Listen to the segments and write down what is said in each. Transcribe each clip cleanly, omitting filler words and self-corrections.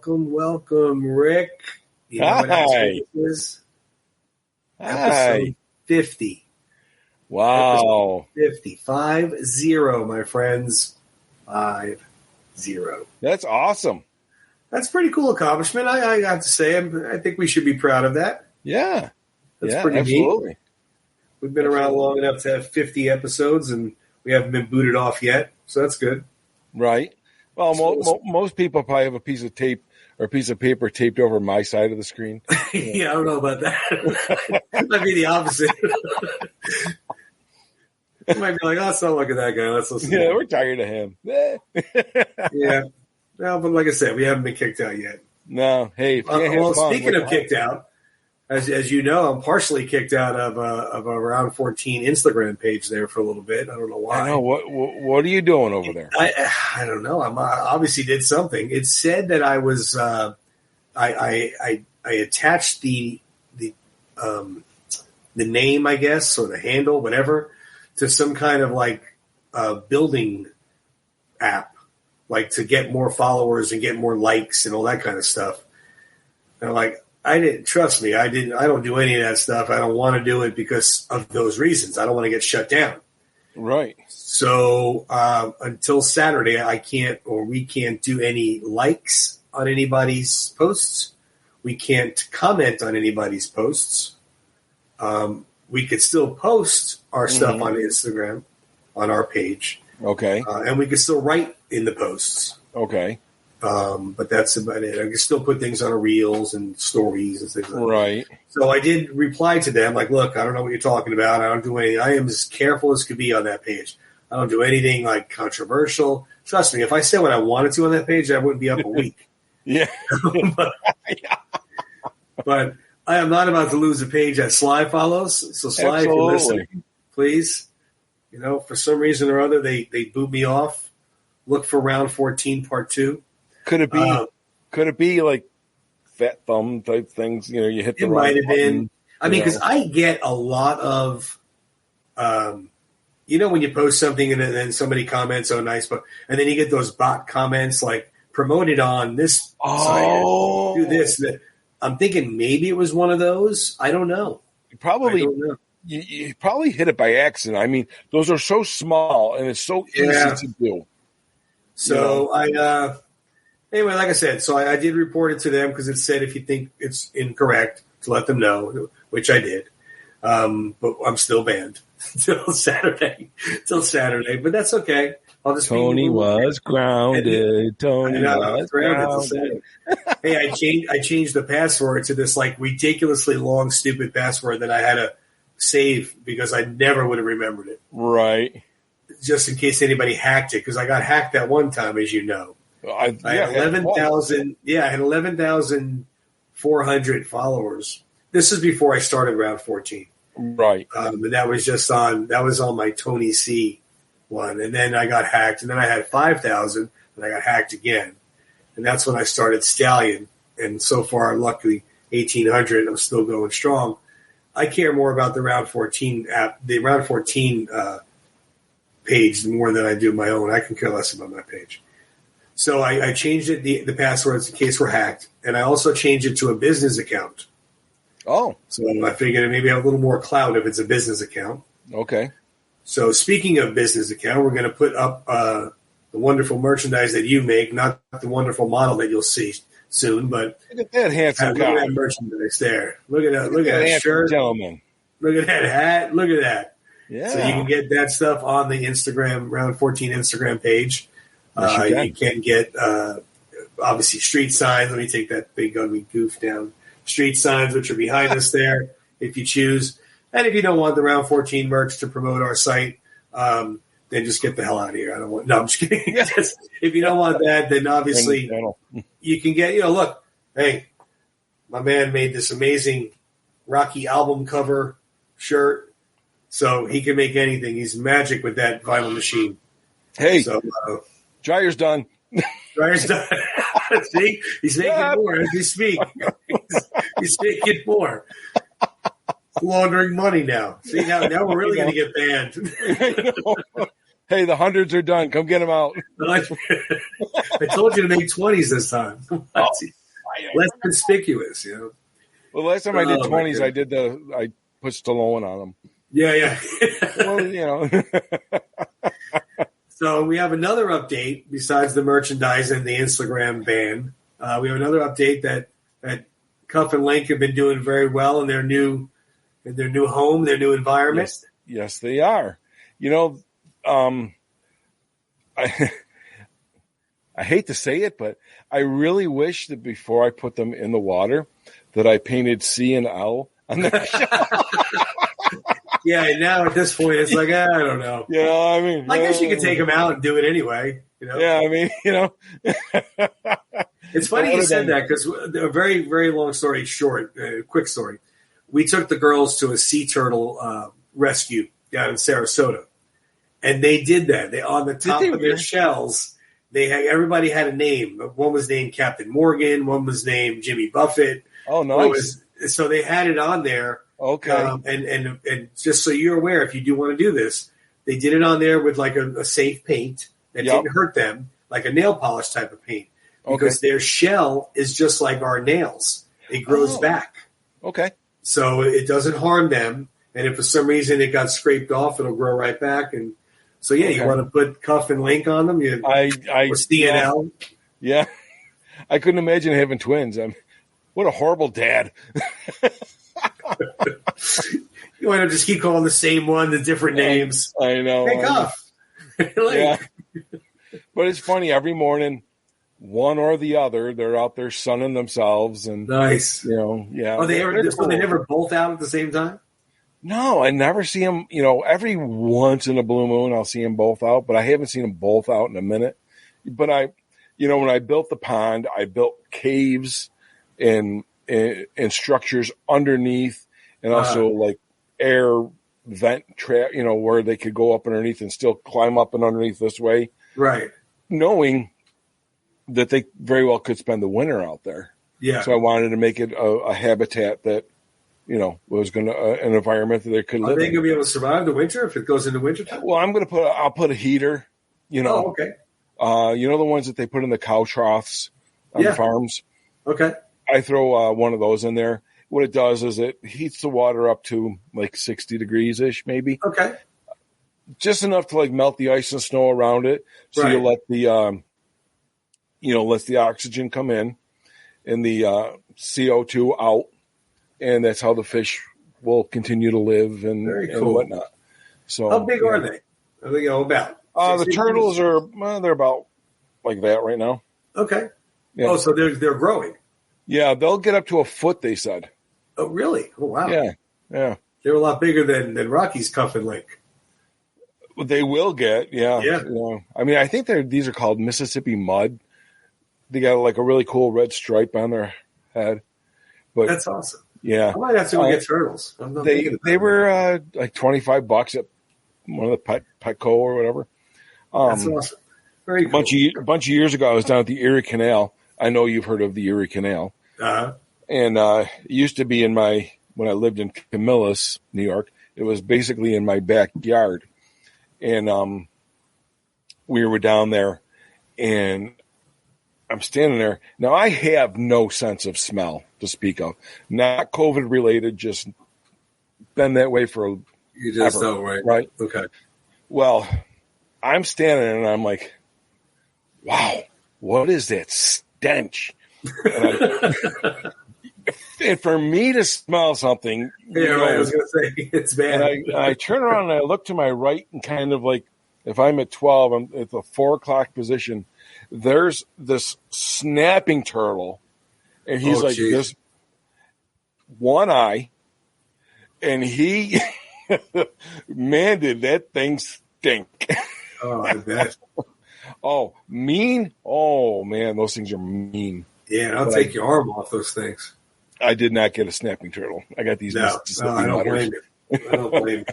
welcome, Rick. You know what episode this is? Episode 50. Wow. Episode 50. 50, my friends. 50. That's awesome. That's a pretty cool accomplishment. I have to say, I think we should be proud of that. Yeah. That's pretty absolutely. neat. We've been around long enough to have 50 episodes, and we haven't been booted off yet, so that's good. Right. Well, most people probably have a piece of tape or a piece of paper taped over my side of the screen. Yeah, I don't know about that. It might be the opposite. You might be like, let's not look at that guy. Let's listen. Yeah, we're tired of him. Yeah. Well, but like I said, we haven't been kicked out yet. No. Hey, speaking of kicked out, as you know, I'm partially kicked out of a Round 14 Instagram page there for a little bit. I don't know why. I know. What are you doing over there? I don't know. I obviously did something. It said that I was I attached the name, I guess, or the handle, whatever, to some kind of like building app, like to get more followers and get more likes and all that kind of stuff. And I'm like, I don't do any of that stuff. I don't want to do it because of those reasons. I don't want to get shut down. Right. So until Saturday, we can't do any likes on anybody's posts. We can't comment on anybody's posts. We could still post our stuff on Instagram, on our page. Okay. And we could still write in the posts. Okay. But that's about it. I can still put things on reels and stories and things like that. Right. So I did reply to them like, look, I don't know what you're talking about. I don't do anything. I am as careful as could be on that page. I don't do anything like controversial. Trust me, if I said what I wanted to on that page, I wouldn't be up a week. Yeah. But I am not about to lose a page that Sly follows. So Sly, if you're listening, please, for some reason or other, they boot me off. Look for Round 14 Part 2. Could it be like fat thumb type things? You hit the wrong button. It might have been. I mean, because I get a lot of, when you post something and then somebody comments, "Oh, nice," and then you get those bot comments like promoted on this site, do this. That. I'm thinking maybe it was one of those. I don't know. You probably hit it by accident. I mean, those are so small and it's so easy to do. So anyway, like I said, so I did report it to them because it said if you think it's incorrect to let them know, which I did. But I'm still banned till Saturday. But that's okay. I'll just Tony was grounded. Tony was grounded. Hey, I changed the password to this like ridiculously long, stupid password that I had to save because I never would have remembered it. Right. Just in case anybody hacked it, because I got hacked that one time, as you know. I had 11,000. Yeah, I had 11,400 followers. This is before I started Round 14. Right. And that was on my Tony C one, and then I got hacked, and then I had 5,000, and I got hacked again, and that's when I started Stallion. And so far, luckily, 1,800. I'm still going strong. I care more about the Round 14 app, the Round 14 page more than I do my own. I can care less about my page. So I changed it, the passwords in case we're hacked, and I also changed it to a business account. Oh. So I figured maybe I have a little more clout if it's a business account. Okay. So speaking of business account, we're going to put up the wonderful merchandise that you make, not the wonderful model that you'll see soon, but look at that handsome guy. Look at that merchandise there. Look at that. Look at that shirt. Gentleman. Look at that hat. Look at that. Yeah. So you can get that stuff on the Instagram, Round 14 Instagram page. You can get, obviously, street signs. Let me take that big ugly goof down. Street signs, which are behind us there, if you choose. And if you don't want the Round 14 merch to promote our site, then just get the hell out of here. I'm just kidding. If you don't want that, then obviously you can get, look, hey, my man made this amazing Rocky album cover shirt. So he can make anything. He's magic with that vinyl machine. Hey, dryer's done. Dryer's done. See, he's making more as we speak. He's making more. Laundering money now. See, now we're really going to get banned. Hey, the hundreds are done. Come get them out. I told you to make 20s this time. Less conspicuous, Well, last time I did 20s, I put Stallone on them. Yeah. Well, So we have another update besides the merchandise and the Instagram ban. We have another update that Cuff and Link have been doing very well in their new home, their new environment. Yes, they are. I hate to say it, but I really wish that before I put them in the water that I painted C and L on their shell. Yeah, now at this point, it's like, I don't know. I mean, I guess you could take them out and do it anyway. Yeah, I mean, It's funny you said that because a very, very long story short, quick story. We took the girls to a sea turtle rescue down in Sarasota, and they did that. They on the top of their shells, everybody had a name. One was named Captain Morgan. One was named Jimmy Buffett. Oh, nice. So they had it on there. Okay. And just so you're aware, if you do want to do this, they did it on there with like a safe paint that didn't hurt them, like a nail polish type of paint, because their shell is just like our nails. It grows back. Okay. So it doesn't harm them. And if for some reason it got scraped off, it'll grow right back. And so, you want to put Cuff and Link on them? Or CNL? Yeah. I couldn't imagine having twins. What a horrible dad. You want to just keep calling the same one, the different names. I know. Hey, Cuff. Yeah. But it's funny. Every morning, one or the other, they're out there sunning themselves. And nice. Yeah. They never both out at the same time? No, I never see them. Every once in a blue moon, I'll see them both out, but I haven't seen them both out in a minute. But when I built the pond, I built caves and structures underneath, and also like air vent trap, where they could go up underneath and still climb up and underneath this way. Right. Knowing that they very well could spend the winter out there. Yeah. So I wanted to make it a habitat that, was going to an environment that they could live in. Are they going to be able to survive the winter if it goes into winter time? Well, I'll put a heater, Oh, okay. The ones that they put in the cow troughs on the farms. Okay. I throw one of those in there. What it does is it heats the water up to like 60 degrees ish, maybe. Okay. Just enough to like melt the ice and snow around it. So you let the, lets the oxygen come in and the CO2 out. And that's how the fish will continue to live and whatnot. So how big are they? Are they about? The turtles are they're about like that right now. Okay. Yeah. Oh, so they're growing. Yeah, they'll get up to a foot. They said. Oh, really? Oh, wow. Yeah. They're a lot bigger than Rocky's Cuff and Link. They will get, yeah. I mean, I think these are called Mississippi mud. They got like a really cool red stripe on their head. But that's awesome. Yeah, I might have to go get turtles. They were like $25 at one of the Petco or whatever. That's awesome. Very cool. A bunch of years ago, I was down at the Erie Canal. I know you've heard of the Erie Canal. Uh-huh. And it used to be when I lived in Camillus, New York, it was basically in my backyard. And we were down there, and I'm standing there. Now, I have no sense of smell to speak of. Not COVID related, just been that way for You just don't, right? Right. Okay. Well, I'm standing there, and I'm like, wow, what is that stench? And for me to smell something, I was going to say it's bad. And I turn around and I look to my right, and kind of like if I'm at 12, I'm at the 4 o'clock position. There's this snapping turtle, and he's this one eye, and he man, did that thing stink? Oh, I bet. Oh, mean. Oh man, those things are mean. Yeah, I'll take your arm off those things. I did not get a snapping turtle. I got these. No, I don't blame you. I don't blame you.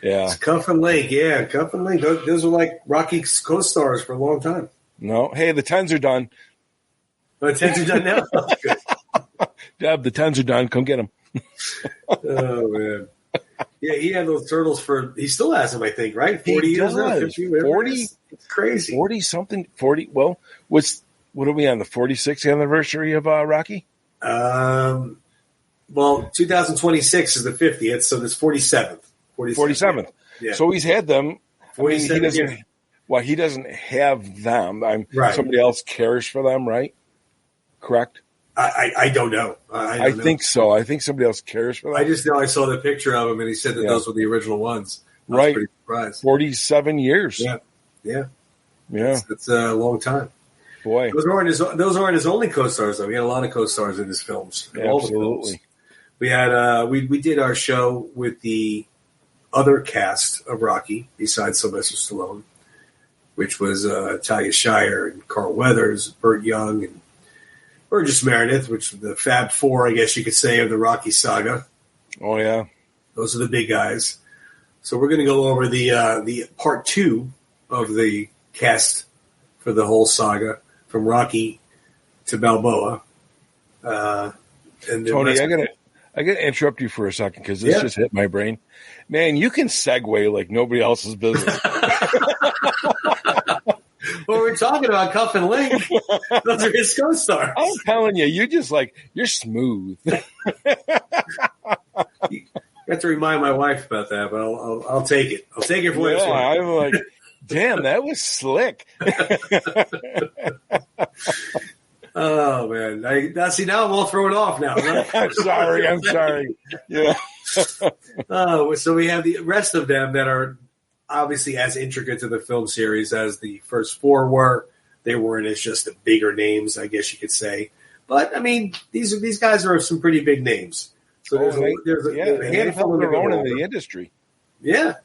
Yeah. It's Cuff and Link. Yeah, Cuff and Link. Those were like Rocky co-stars for a long time. No. Hey, the 10s are done. The 10s are done now? Oh, good. Deb, the 10s are done. Come get them. Oh, man. Yeah, he had those turtles he still has them, I think, right? 40 years now, 50, 40, it's crazy. 40 something, 40. Well, what are we on, the 46th anniversary of Rocky? Well, 2026 is the 50th, so this 47th. 47th. Yeah. So he's had them. I mean, he doesn't have them. Right. Somebody else cares for them, right? Correct? I don't know. I think so. I think somebody else cares for them. I just know I saw the picture of him, and he said that those were the original ones. I was pretty surprised. 47 years. Yeah. It's a long time. Boy. Those aren't his only co-stars, though. We had a lot of co-stars in his films. Absolutely. We had we did our show with the other cast of Rocky besides Sylvester Stallone, which was Talia Shire and Carl Weathers, Burt Young, and Burgess Meredith, which is the Fab Four, I guess you could say, of the Rocky saga. Oh yeah, those are the big guys. So we're going to go over the part 2 of the cast for the whole saga, from Rocky to Balboa. And Tony, I gotta interrupt you for a second because this just hit my brain. Man, you can segue like nobody else's business. Well, we're talking about Cuff and Link. Those are his co-stars. I'm telling you, you're smooth. You have to remind my wife about that, but I'll take it. I'll take it for what it's worth. I'm like, damn, that was slick. Oh man! Now I'm all thrown off now. Right? I'm sorry. Yeah. So we have the rest of them that are obviously as intricate to the film series as the first 4 were. They weren't as just the bigger names, I guess you could say. But I mean, these guys are some pretty big names. So there's a handful of their own in the industry. Yeah.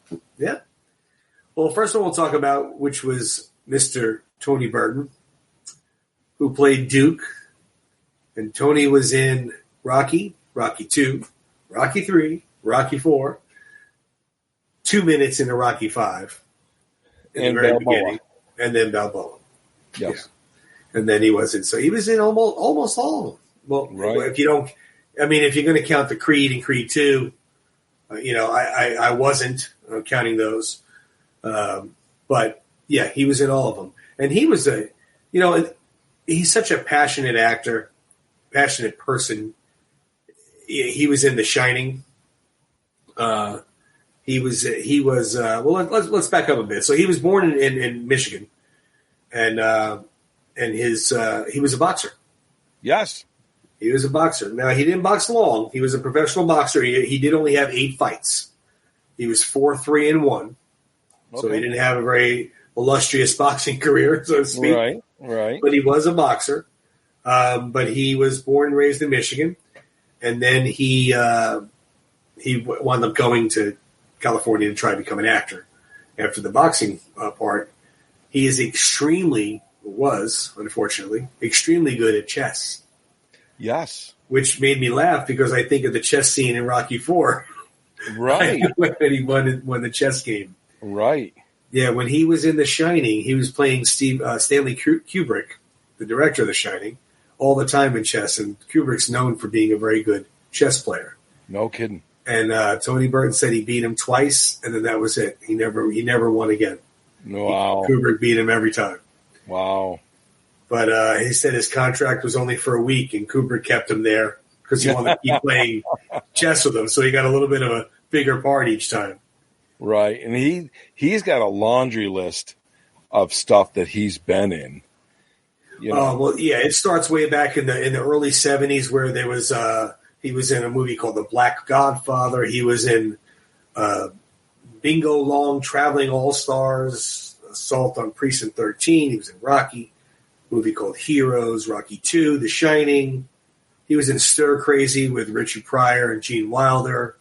Well, first one we'll talk about, which was Mr. Tony Burton, who played Duke, and Tony was in Rocky, Rocky 2, Rocky 3, Rocky 4, 2 minutes into Rocky 5, and Balboa, and then Balboa. Yes, and then he was in almost all of them. Well, right. If you're going to count the Creed and Creed 2, I wasn't counting those, but yeah, he was in all of them, and he was he's such a passionate actor, passionate person. He was in The Shining. He was. Well, let's back up a bit. So he was born in Michigan, and he was a boxer. Yes, he was a boxer. Now he didn't box long. He was a professional boxer. He did only have 8 fights. He was 4-3-1, so he didn't have a very illustrious boxing career, so to speak. Right. But he was a boxer. But he was born and raised in Michigan, and then he wound up going to California to try to become an actor. After the boxing part, he is unfortunately, extremely good at chess. Yes. Which made me laugh because I think of the chess scene in Rocky 4. Right. When he won the chess game. Right. Yeah, when he was in The Shining, he was playing Stanley Kubrick, the director of The Shining, all the time in chess. And Kubrick's known for being a very good chess player. No kidding. And Tony Burton said he beat him twice, and then that was it. He never won again. Wow. Kubrick beat him every time. Wow. But he said his contract was only for a week, and Kubrick kept him there because he wanted to keep playing chess with him. So he got a little bit of a bigger part each time. Right. And he's got a laundry list of stuff that he's been in. Well, yeah, it starts way back in the early 70s where there was he was in a movie called The Black Godfather. He was in Bingo Long, Traveling All-Stars, Assault on Precinct 13. He was in Rocky, a movie called Heroes, Rocky 2, The Shining. He was in Stir Crazy with Richard Pryor and Gene Wilder.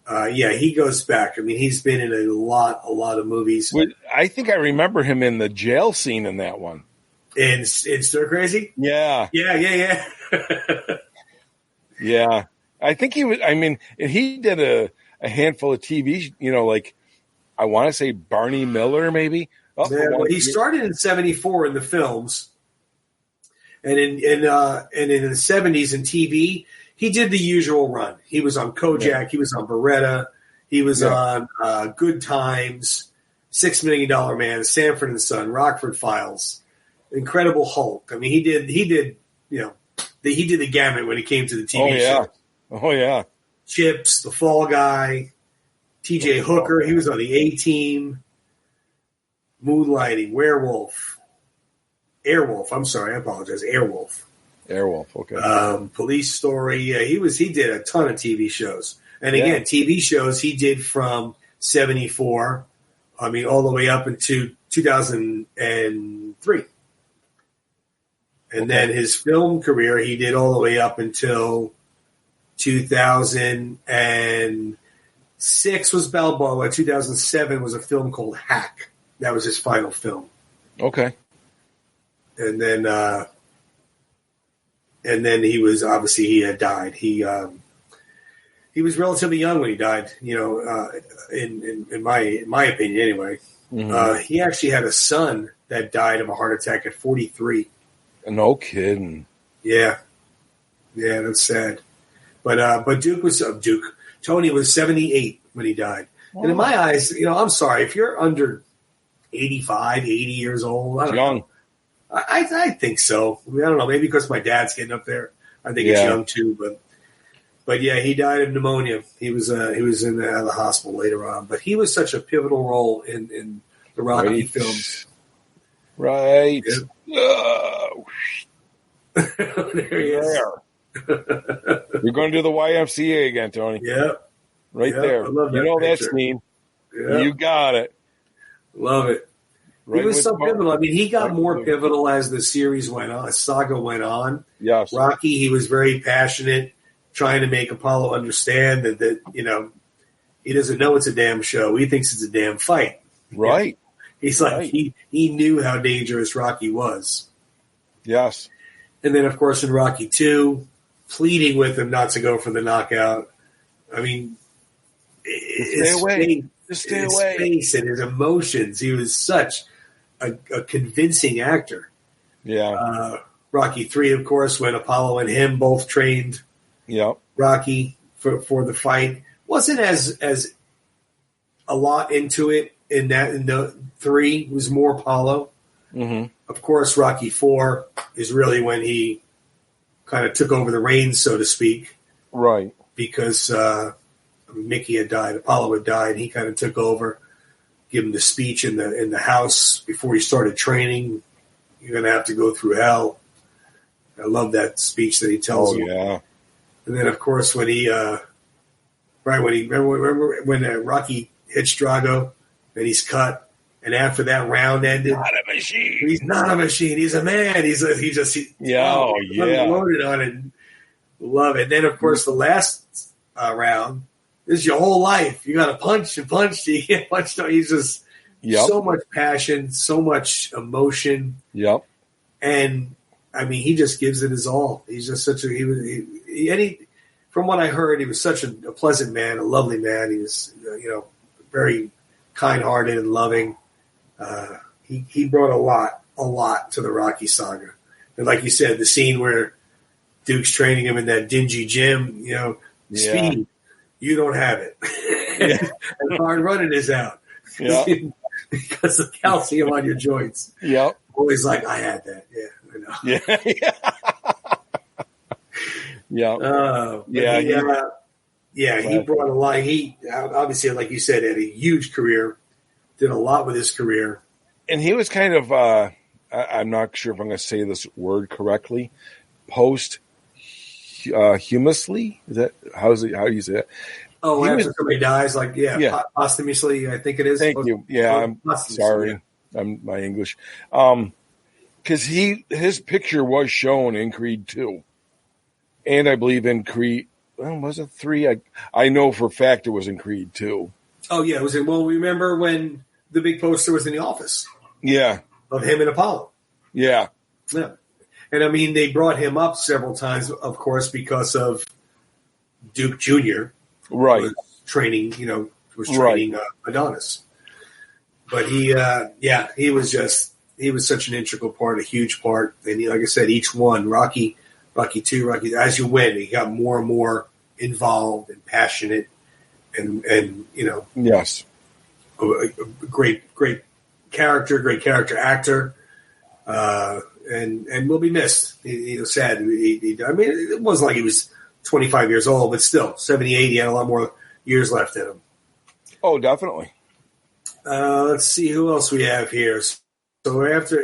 He goes back. I mean, he's been in a lot of movies. I think I remember him in the jail scene in that one. In Stir Crazy? Yeah. Yeah. Yeah. I think he was, he did a handful of TV, like I want to say Barney Miller, maybe. He started in 1974 in the films. And in the 70s in TV, he did the usual run. He was on Kojak. Yeah. He was on Beretta. He was on Good Times, $6 Million Man, Sanford and Son, Rockford Files, Incredible Hulk. I mean, he did the gamut when it came to the TV show. Oh yeah. Chips, The Fall Guy, T.J. Hooker. He was on the A-Team, Moonlighting, Werewolf, Airwolf. I'm sorry, I apologize. Airwolf. Okay. Police Story. Yeah, he did a ton of TV shows. And again, TV shows he did from 74, all the way up into 2003. And then his film career, he did all the way up until 2006 was Balboa. 2007 was a film called Hack. That was his final film. Okay. And then he was he had died. He was relatively young when he died. In my opinion, anyway. Mm-hmm. He actually had a son that died of a heart attack at 43. No kidding. Yeah, that's sad. But Tony was 78 when he died. Oh. And in my eyes, I'm sorry, if you're under 85, 80 years old, I don't know. I think so. I don't know. Maybe because my dad's getting up there. I think it's young too. But yeah, he died of pneumonia. He was in the hospital later on. But he was such a pivotal role in the Rocky films. Right. Yep. There he is. You're going to do the YMCA again, Tony. Yep. Right there. I love that that scene. Yep. You got it. Love it. Right, he was so pivotal. He got more pivotal as the series went on, as saga went on. Yes. Rocky, he was very passionate, trying to make Apollo understand that he doesn't know it's a damn show. He thinks it's a damn fight. Right. He's like, he knew how dangerous Rocky was. Yes. And then, of course, in Rocky II, pleading with him not to go for the knockout. His face and his emotions. He was such a convincing actor. Yeah. Rocky III, of course, when Apollo and him both trained Rocky for the fight. Wasn't as a lot into it in the 3. It was more Apollo. Mm-hmm. Of course, Rocky IV is really when he kind of took over the reins, so to speak. Right. Because Mickey had died, Apollo had died. He kind of took over, give him the speech in the house before he started training. You're going to have to go through hell. I love that speech that he tells him. Yeah. And then, of course, when Rocky hits Drago and he's cut, and after that round ended, not a machine. He's not a machine. He's a man. Unloaded on it. Love it. And then, of course, the last round. This is your whole life. You got to punch and punch. You get punched. He's just so much passion, so much emotion. Yep. And he just gives it his all. He's just such from what I heard, he was such a pleasant man, a lovely man. He was, very kind-hearted and loving. He brought a lot to the Rocky saga. And like you said, the scene where Duke's training him in that dingy gym, speed. You don't have it. And hard running is out. Because of calcium on your joints. Yep. Always like, I had that. Yeah, I know. He brought a lot. He obviously, like you said, had a huge career. Did a lot with his career. And he was kind of, I'm not sure if I'm going to say this word correctly, posthumously? Is that how do you say that? Oh, after somebody dies, posthumously, I think it is. Thank you. Yeah, I'm sorry. I'm my English. Because his picture was shown in Creed 2. And I believe in Creed, was it 3? I know for a fact it was in Creed 2. Oh, yeah. Remember when the big poster was in the office? Yeah. Of him and Apollo. Yeah. Yeah. And they brought him up several times, of course, because of Duke Jr. Right. Was training Adonis. But he was such an integral part, a huge part. And like I said, each one, Rocky II, as you went, he got more and more involved and passionate. and you know, yes, a great character actor, and will be missed. Sad. I mean, it wasn't like he was 25 years old, but still 78. He had a lot more years left in him. Oh, definitely. Let's see who else we have here. So after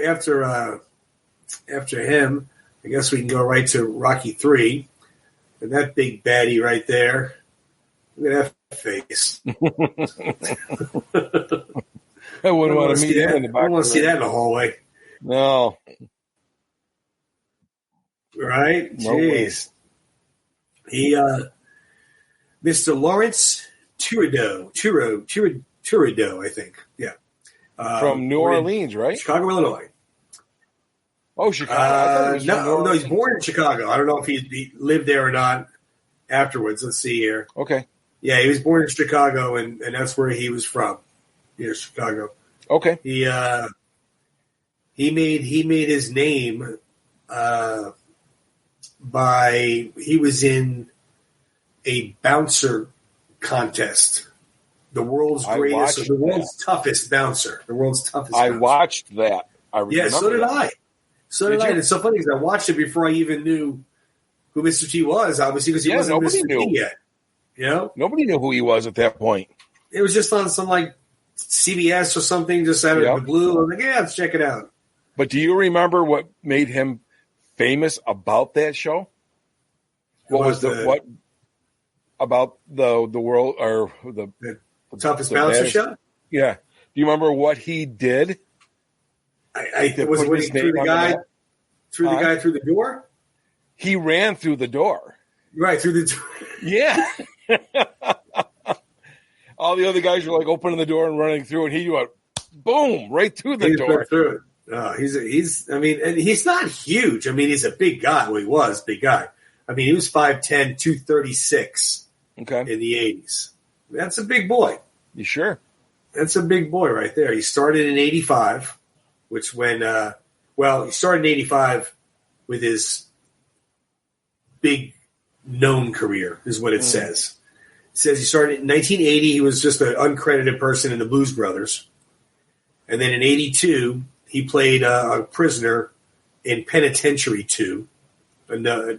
him, I guess we can go right to Rocky III, and that big baddie right there. Look at that face. I wouldn't want to meet him in the back. I don't want to see that in the hallway. No. Right? No Jeez. He, Mr. Lawrence Turido, I think. Yeah. From New Orleans, right? Chicago, Illinois. Oh, Chicago. No, he's born in Chicago. I don't know if he lived there or not afterwards. Let's see here. Okay. Yeah, he was born in Chicago, and that's where he was from. Yeah, Chicago. Okay. He made his name he was in a bouncer contest. The world's toughest bouncer. The world's toughest bouncer. I watched that. Yeah, so did I. And it's so funny because I watched it before I even knew who Mr. T was, obviously, because he wasn't Mr. T yet. You know? Nobody knew who he was at that point. It was just on some like CBS or something, just out of the blue. I was like, yeah, let's check it out. But do you remember what made him famous about that show? What about the world or the toughest bouncer show? Yeah. Do you remember what he did? Was when he threw the guy through the door? He ran through the door. Right, through the door. Yeah. All the other guys were like opening the door and running through, and he went boom right through the door. Through it. Oh, he's and he's not huge. I mean, he's a big guy. Well, he was a big guy. I mean, he was 5'10", 236 in the 80s. That's a big boy. You sure? That's a big boy right there. He started in 85, which when he started in 85 with his big known career, is what it says. It says he started in 1980. He was just an uncredited person in the Blues Brothers. And then in 82, he played a prisoner in Penitentiary 2. No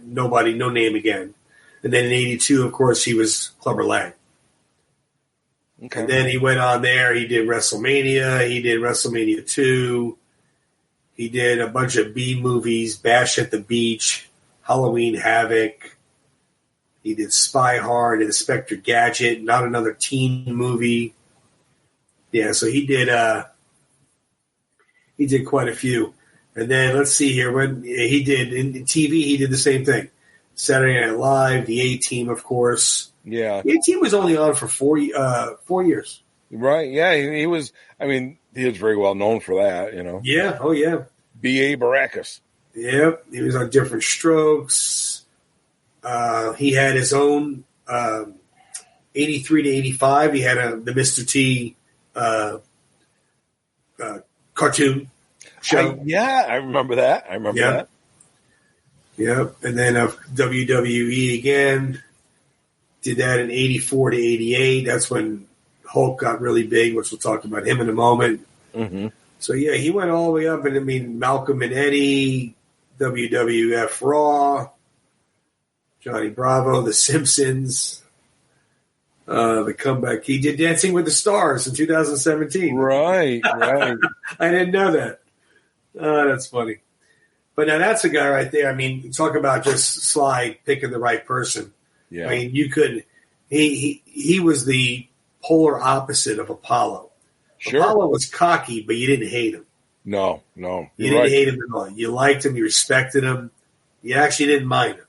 name again. And then in 82, of course, he was Clubber Lang. Okay. And then he went on there. He did WrestleMania. He did WrestleMania 2. He did a bunch of B movies, Bash at the Beach, Halloween Havoc. He did Spy Hard and Inspector Gadget, not another teen movie. Yeah, so he did quite a few. And then let's see here. When he did in TV, he did the same thing. Saturday Night Live, the A-Team, of course. Yeah. The A-Team was only on for 4 years. Right, yeah. He was, I mean, he was very well known for that, you know. Yeah, oh yeah. B.A. Baracus. Yep, he was on Different Strokes. He had his own 83 to 85. He had the Mr. T cartoon show. I remember that. I remember that. Yep, and then WWE again. Did that in 84 to 88. That's when Hulk got really big, which we'll talk about him in a moment. Mm-hmm. So, yeah, he went all the way up. And, I mean, Malcolm and Eddie, WWF Raw, Johnny Bravo, The Simpsons, the comeback. He did Dancing with the Stars in 2017. Right. I didn't know that. That's funny. But now that's a guy right there. I mean, talk about just Sly picking the right person. Yeah. I mean, you could. He was the polar opposite of Apollo. Sure. Apollo was cocky, but you didn't hate him. No. You didn't hate him at all. You liked him. You respected him. You actually didn't mind him.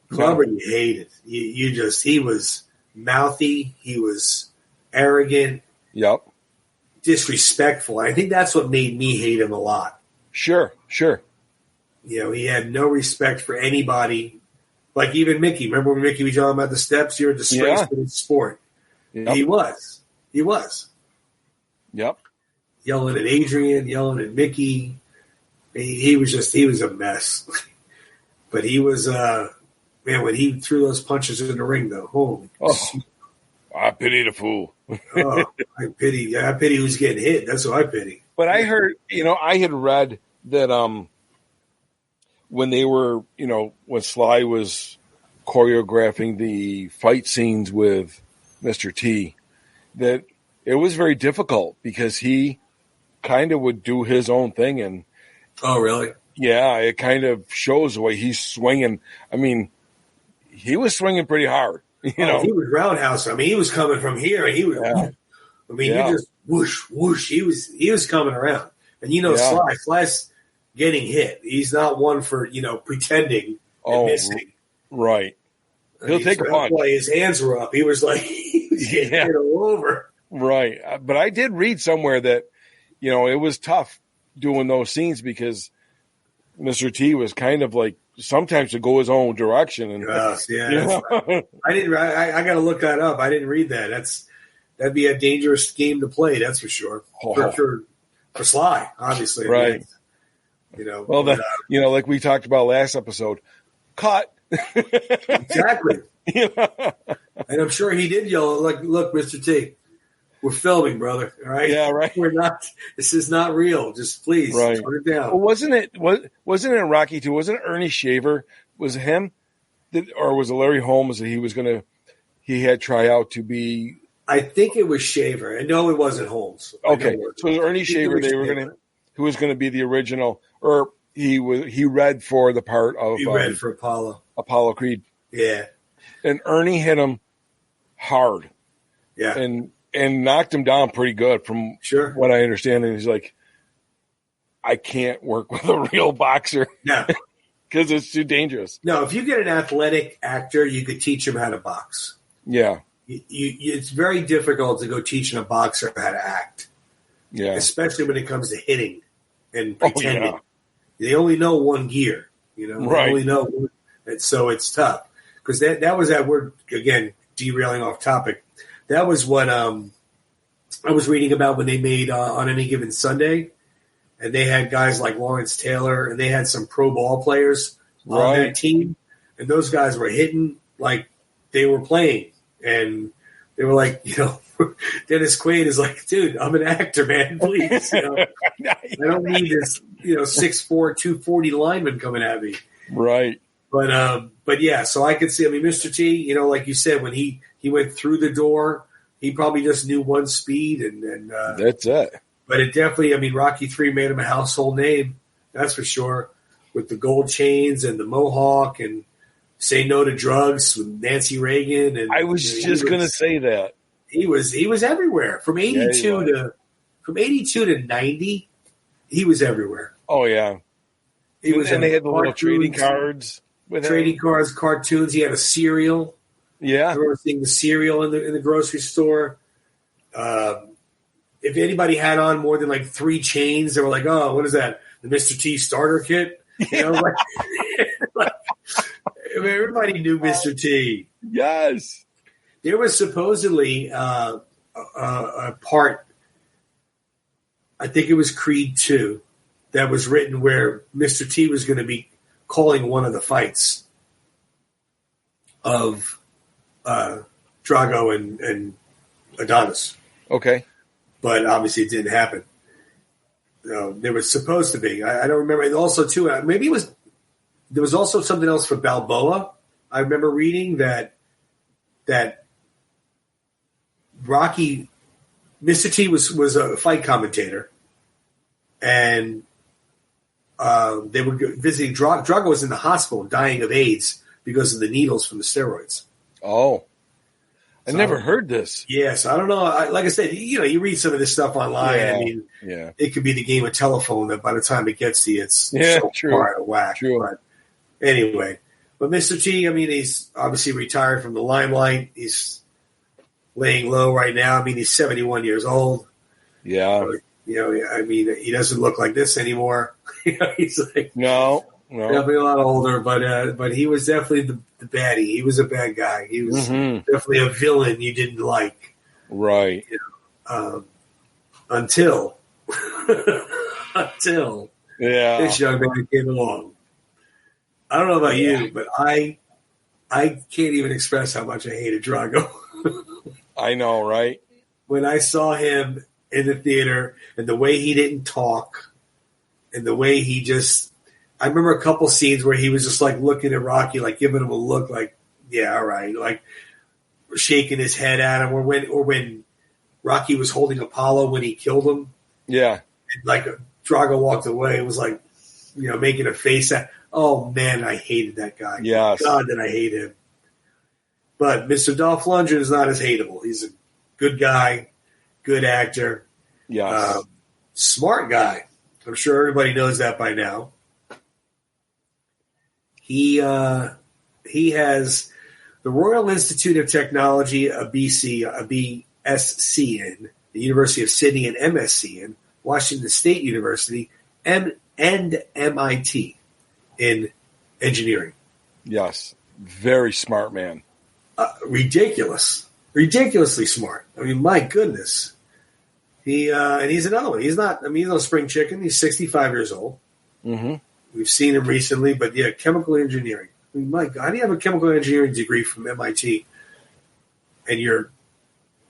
Clubber, you hated. He was mouthy. He was arrogant. Yep. Disrespectful. I think that's what made me hate him a lot. Sure. You know, he had no respect for anybody. Like even Mickey. Remember when Mickey was yelling about the steps? You're a disgrace to the sport. Yep. He was. Yep. Yelling at Adrian, yelling at Mickey. He was a mess. But he was, when he threw those punches in the ring, though, holy. I pity the fool. Oh, I pity who's getting hit. That's what I pity. But I heard, I had read that when they were, when Sly was choreographing the fight scenes with Mr. T, that it was very difficult because he kind of would do his own thing. And oh, really? Yeah, it kind of shows the way he's swinging. I mean, he was swinging pretty hard. He was roundhouse. I mean, he was coming from here, and he was. Yeah. I mean, he just whoosh, whoosh. He was coming around, and Sly's getting hit. He's not one for pretending and missing. Right. He'll take a punch. Why his hands were up. He was like getting hit all over. Right, but I did read somewhere that it was tough doing those scenes because Mr. T was kind of like sometimes to go his own direction. And right. I didn't. I got to look that up. I didn't read that. That'd be a dangerous game to play. That's for sure. For Sly, obviously. Right. Like we talked about last episode, cut. Exactly. And I'm sure he did yell, like, "Look, Mr. T, we're filming, brother. All right. Yeah, right. We're not. This is not real. Just please turn it down." Well, wasn't it Rocky too? Wasn't it Ernie Shaver? Was it him, or was it Larry Holmes that he had try out to be? I think it was Shaver. I know it wasn't Holmes. Okay, so it was Ernie Shaver. Who was going to be the original, or he read for the part of. He read for Apollo Creed. Yeah, and Ernie hit him hard. Yeah, and knocked him down pretty good from what I understand. And he's like, I can't work with a real boxer. No. Because it's too dangerous. No, if you get an athletic actor, you could teach him how to box. Yeah. It's very difficult to go teaching a boxer how to act. Yeah. Especially when it comes to hitting and pretending. Oh, yeah. They only know one gear. Right. They only know one, and so it's tough. Because that was that word, again, derailing off topic. That was what I was reading about when they made On Any Given Sunday, and they had guys like Lawrence Taylor, and they had some pro ball players on that team, and those guys were hitting like they were playing, and they were like, Dennis Quaid is like, dude, I'm an actor, man, please, I don't need this, 6'4", 240 lineman coming at me, right? But yeah, so I could see. I mean, Mr. T, like you said, when he went through the door, he probably just knew one speed, and that's it. But it definitely, I mean, Rocky III made him a household name, that's for sure, with the gold chains and the mohawk and Say No to Drugs with Nancy Reagan. And I was just going to say that he was everywhere from 82 to 90. He was everywhere. Oh yeah, he was. And they had the little trading cards. Cards, cartoons. He had a cereal. Yeah, I remember seeing the cereal in the grocery store. If anybody had on more than like 3 chains, they were like, "Oh, what is that? The Mr. T starter kit?" Everybody knew Mr. T. Yes, there was supposedly a part. I think it was Creed 2 that was written where Mr. T was going to be calling one of the fights of Drago and Adonis. Okay. But obviously it didn't happen. There was supposed to be. I don't remember. And also, too, there was also something else for Balboa. I remember reading that Rocky, Mr. T was a fight commentator, and they were visiting Drago. Drago was in the hospital dying of AIDS because of the needles from the steroids. Oh. I never heard this. Yes, I don't know. Like I said, you read some of this stuff online. Yeah, I mean, it could be the game of telephone that by the time it gets to you, it's so far out of whack. True. But anyway, but Mr. T, I mean, he's obviously retired from the limelight. He's laying low right now. I mean, he's 71 years old. Yeah. I mean, he doesn't look like this anymore. He's like no. Definitely a lot older, but he was definitely the baddie. He was a bad guy. He was definitely a villain you didn't like. Right. Until this young man came along. I don't know about you, but I can't even express how much I hated Drago. I know, right? When I saw him in the theater and the way he didn't talk and the way he just, I remember a couple scenes where he was just like looking at Rocky, like giving him a look like, yeah, all right. Like shaking his head at him, or when Rocky was holding Apollo when he killed him. Yeah. And like Drago walked away and was like, making a face at, oh man, I hated that guy. Yes. God, did I hate him. But Mr. Dolph Lundgren is not as hateable. He's a good guy, good actor. Yes. Smart guy. I'm sure everybody knows that by now. He has the Royal Institute of Technology, a BSc in the University of Sydney, and MSc in Washington State University, and MIT in engineering. Yes. Very smart man. Ridiculously smart. I mean, my goodness. And he's another one. He's no spring chicken. He's 65 years old. Mm-hmm. We've seen him recently, but yeah, chemical engineering. I mean, my God, how do you have a chemical engineering degree from MIT and you're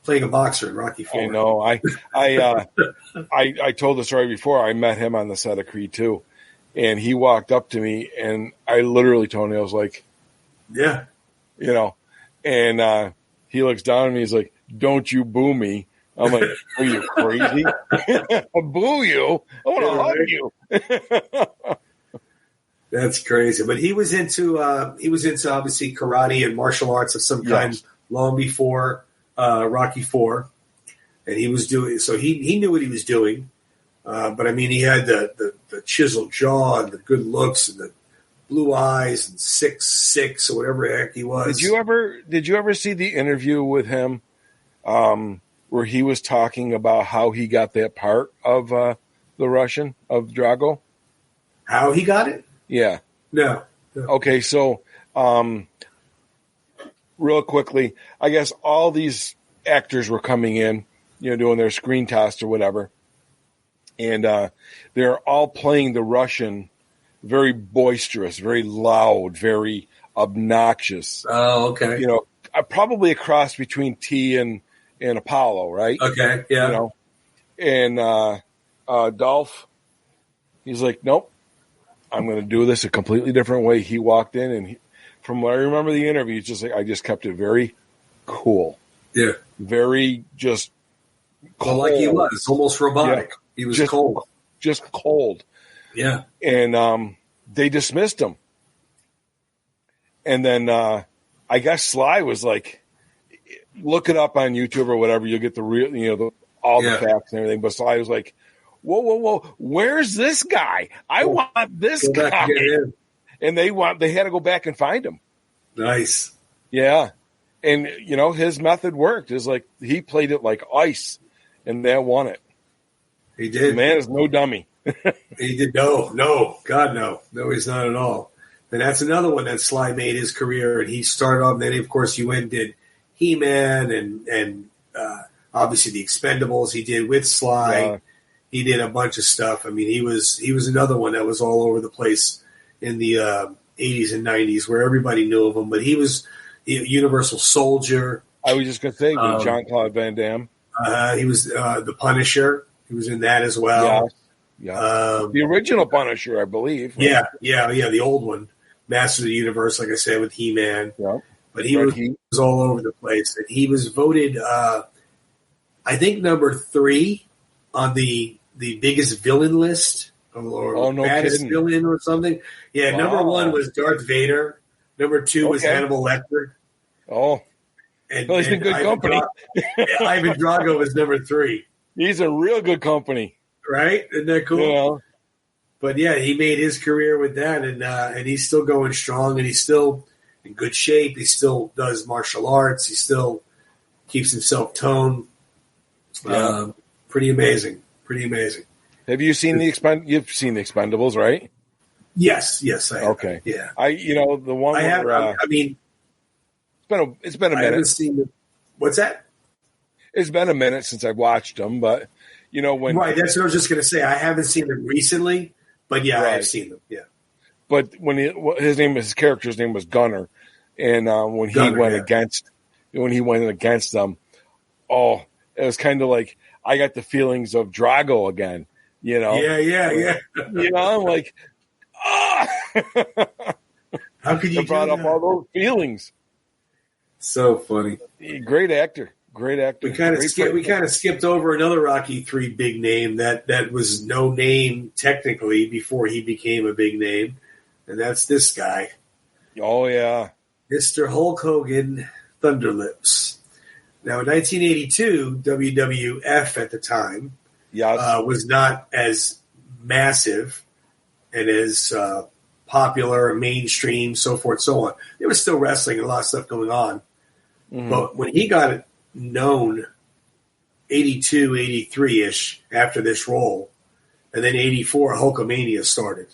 playing a boxer in Rocky IV? I know. I told the story before. I met him on the set of Creed 2, and he walked up to me, and I literally told him, I was like, yeah, and he looks down at me. He's like, "Don't you boo me." I'm like, "Are you crazy? I'll boo you. I want to hug you." That's crazy. But he was into obviously karate and martial arts of some kind long before Rocky IV, and he was doing so. He knew what he was doing, but I mean, he had the chiseled jaw and the good looks and the blue eyes and 6'6" or whatever the heck he was. Did you ever see the interview with him, where he was talking about how he got that part of the Russian of Drago? How he got it? Yeah. No. Okay, so real quickly, I guess all these actors were coming in, doing their screen test or whatever, and they're all playing the Russian very boisterous, very loud, very obnoxious. Oh, okay. Probably a cross between T and Apollo, right? Okay, yeah. And Dolph, he's like, nope, I'm going to do this a completely different way. He walked in, and from what I remember the interview, he's just like, I just kept it very cool. Yeah. Very just cold. Well, like he was, almost robotic. Yeah. He was just cold. Just cold. Yeah. And they dismissed him. And then I guess Sly was like, look it up on YouTube or whatever. You'll get the real, all the facts and everything. But Sly was like, whoa. Where's this guy? I want this guy. And they had to go back and find him. Nice. Yeah. And, his method worked. It's like he played it like ice, and that won it. He did. The man is no dummy. He did. No. God, no. No, he's not at all. And that's another one that Sly made his career. And he started off, and then, of course, he went and did He-Man and obviously the Expendables he did with Sly. He did a bunch of stuff. I mean, he was another one that was all over the place in the 80s and 90s where everybody knew of him. But he was Universal Soldier. I was just going to say, with Jean-Claude Van Damme. He was the Punisher. He was in that as well. Yeah. The original Punisher, I believe. Right? Yeah, the old one. Master of the Universe, like I said, with He-Man. Yeah. But he was all over the place. And he was voted, I think, number 3 on the biggest villain list or baddest villain or something. Yeah, number 1 was Darth Vader. Number 2 was Hannibal Lecter. Oh. And he's in good company. Ivan Drago was number 3. He's in real good company. Right? Isn't that cool? Yeah. But yeah, he made his career with that, and he's still going strong, and he's still in good shape. He still does martial arts. He still keeps himself toned. Yeah. Pretty amazing. Pretty amazing. Have you seen You've seen the Expendables, right? Yes, I have. Okay. Yeah. The one I have. Where, it's been a minute. I haven't seen it. What's that? It's been a minute since I've watched them, but when right, that's what I was just going to say. I haven't seen them recently, but yeah, right. I've seen them. Yeah. But when his character's name was Gunner, and when he went against them, oh, it was kind of like I got the feelings of Drago again. Yeah. I'm like, how could you it brought up all those feelings? So funny. Great actor. We kind of skipped over another Rocky III big name that was no name technically before he became a big name, and that's this guy. Oh yeah, Mr. Hulk Hogan, Thunderlips. Now in 1982, WWF at the time was not as massive and as popular and mainstream, so forth, so on. There was still wrestling and a lot of stuff going on, but when he got it known 82, 83-ish after this role. And then 84, Hulkamania started.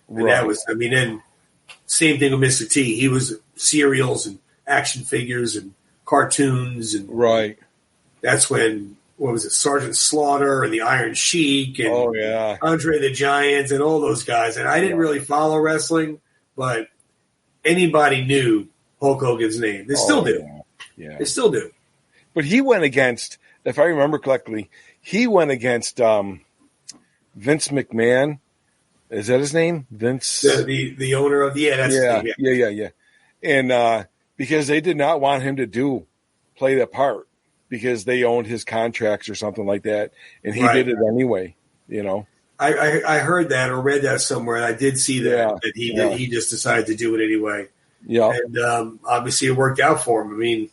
And that was, then same thing with Mr. T. He was cereals and action figures and cartoons. And that's when, Sergeant Slaughter and the Iron Sheik and Andre the Giant and all those guys. And I didn't really follow wrestling, but anybody knew Hulk Hogan's name. They still do. Yeah. They still do. But he went against, if I remember correctly, Vince McMahon. Is that his name? Vince? The owner of that's his name, yeah. And because they did not want him to play the part because they owned his contracts or something like that. And he did it anyway, I heard that or read that somewhere, and I did see that he just decided to do it anyway. Yeah. And obviously it worked out for him.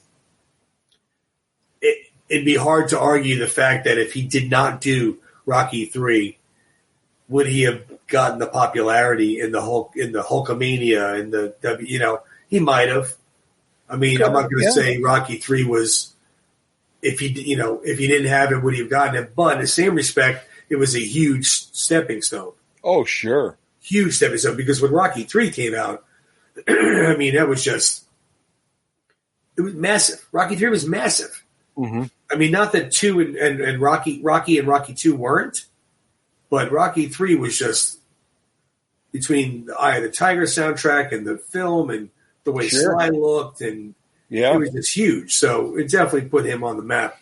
It'd be hard to argue the fact that if he did not do Rocky III, would he have gotten the popularity in the Hulkamania and he might have. I'm not going to say Rocky III was, if he didn't have it, would he have gotten it? But in the same respect, it was a huge stepping stone. Oh, sure. Huge stepping stone, because when Rocky III came out, that was it was massive. Rocky III was massive. Mm-hmm. Not that 2 and Rocky and Rocky II weren't, but Rocky III was just between the Eye of the Tiger soundtrack and the film and the way Sly looked, and it was just huge. So it definitely put him on the map.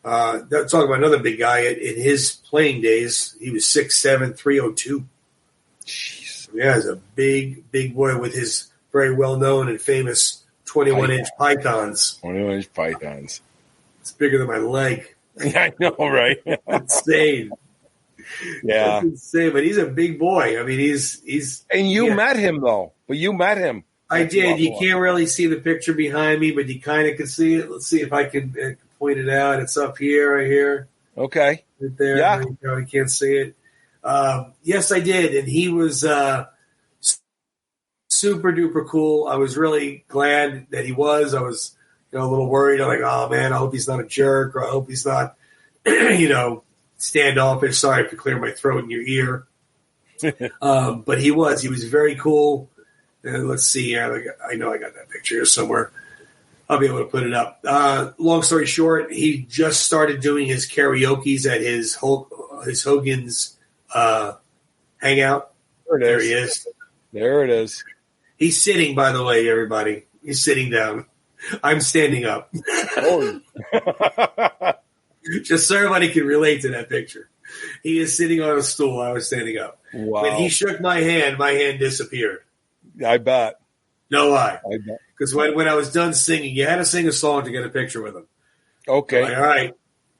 Talk about another big guy. In his playing days, he was 6'7", 302. Jeez. Yeah, he's a big boy with his very well-known and famous 21-inch pythons. 21-inch pythons. It's bigger than my leg. I know, right? Insane. Yeah. That's insane, but he's a big boy. He's. And you met him, though. But you met him. I did. You can't really see the picture behind me, but you kind of can see it. Let's see if I can point it out. It's up here, right here. Okay. Right there. Yeah. You probably can't see it. Yes, I did. And he was super duper cool. I was really glad that he was. I was a little worried. I'm like, oh, man, I hope he's not a jerk, or I hope he's not, standoffish. Sorry if I clear my throat in your ear. But he was very cool. And let's see. I know I got that picture here somewhere. I'll be able to put it up. Long story short, he just started doing his karaoke's at his Hogan's hangout. There he is. There it is. He's sitting, by the way, everybody. He's sitting down. I'm standing up. Oh. Just so everybody can relate to that picture. He is sitting on a stool. I was standing up. Wow. When he shook my hand disappeared. I bet. No lie. I bet. Because when I was done singing, you had to sing a song to get a picture with him. Okay. Like, all right.